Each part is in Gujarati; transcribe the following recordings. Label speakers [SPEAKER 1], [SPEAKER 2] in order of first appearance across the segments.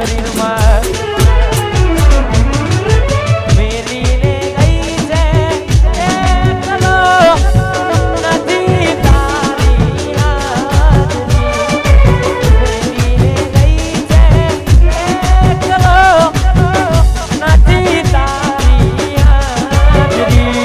[SPEAKER 1] શરીરમાં મેલીને ગઈ છે એકલો નથી તારી હાજરી મેલીને ગઈ છે એકલો નથી તારી હાજરી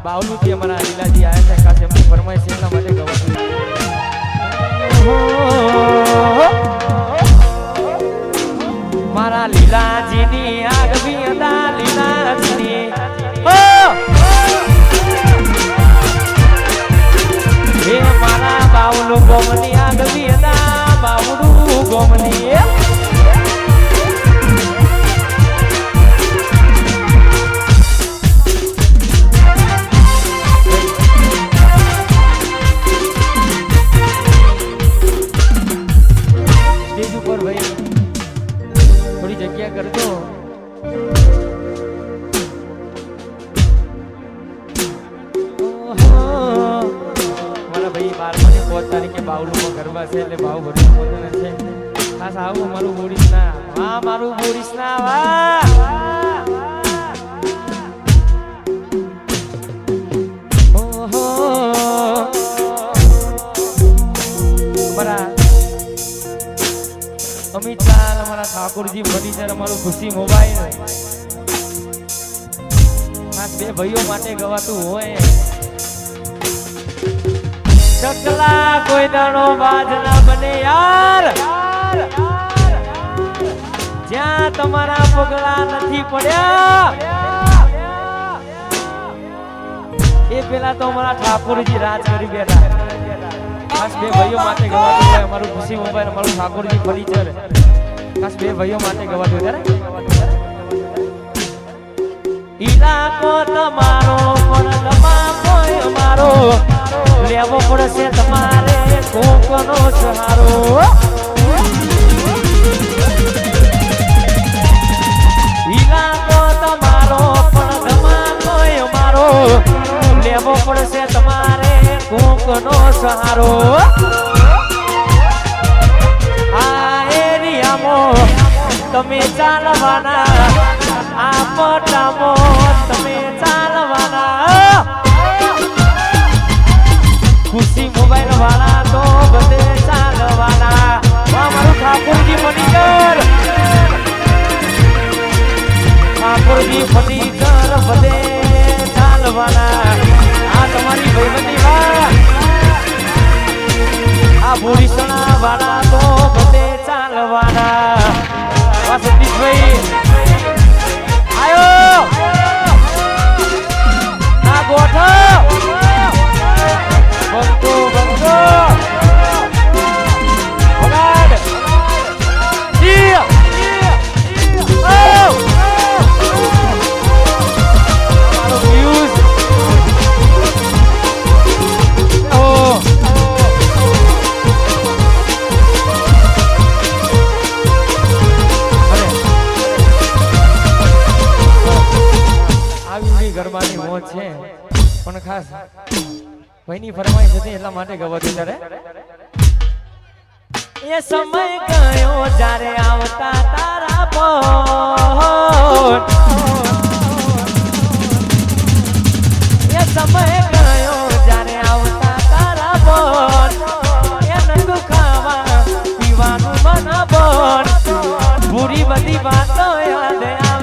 [SPEAKER 1] बावलू जी हमारा लीला जी आया था कासे अपनी फरमाइश એટલા માટે ગવાતું મારા લીલાજીની આગવી અદા લીલાજીની હે મારા બાવલુ ગોમની આગવી અદા બાવડુ ગોમની करतो मारा भाई 12 तारीखे बावलू में गरबा છે એટલે ભાવ ભરી પોતાને છે ખાસ આવું મારું બોડીસના વાહ મારું બોડીસના વાહ ઓહો મારા અમિત લાલ हमारा ठाकुर जी फर्नीचर हमारो खुशी मोबाइल खास बे भाइयों माटे गवातुं होय चकला कोई दाणो बाज ना बने यार ज्या આ તમારા પગલા નથી પડ્યા એ પેલા તો અમારા ઠાકોરજી રાજ કરી બેઠા ખાસ બે ભાઈઓ માટે ગવાતું હોય અમારું ખુશી મોબાઈલ અમારું ઠાકોરજી ફર્નિચર ખાસ બે ભાઈઓ માટે ગવાતું ત્યારે ઈલાકો તમારો પણ તમારો અમારો લેવો પડશે તમારે કોકનો સહારો ઈલાકો તમારો પણ તમારો અમારો લેવો પડશે તમારે કોકનો સહારો આ એરિયામાં તમે ચાલવાના આ પટામાં તમે ચાલવાના ખુશી મોબાઈલ વાળા તો બધે ચાલવાના મારું ઠાકોરજી ફર્નિચર ઠાકોરજી ફર્નિચર બધે ચાલવાના આ તમારી ભાઈબંધી વાત આ ભૂરીસણા વાળા તો બધે ચાલવાના આ સતીશભાઈ આયો ના ગોઠો બંકો બંકો ભગાડ જી ઓ મારો વ્યુઝ ઓ આવી ગરબાની મોજ છે પણ ખાસ ભાઈની ફરમાઈશ હતી એટલા માટે ગવાતું ત્યારે એ સમય ગયો જ્યારે આવતા તારા બોલ એ સમય ગયો જ્યારે આવતા તારા બોલ એ નતું ખાવા પીવાનું મન બોલ પૂરી બધી વાતો યાદ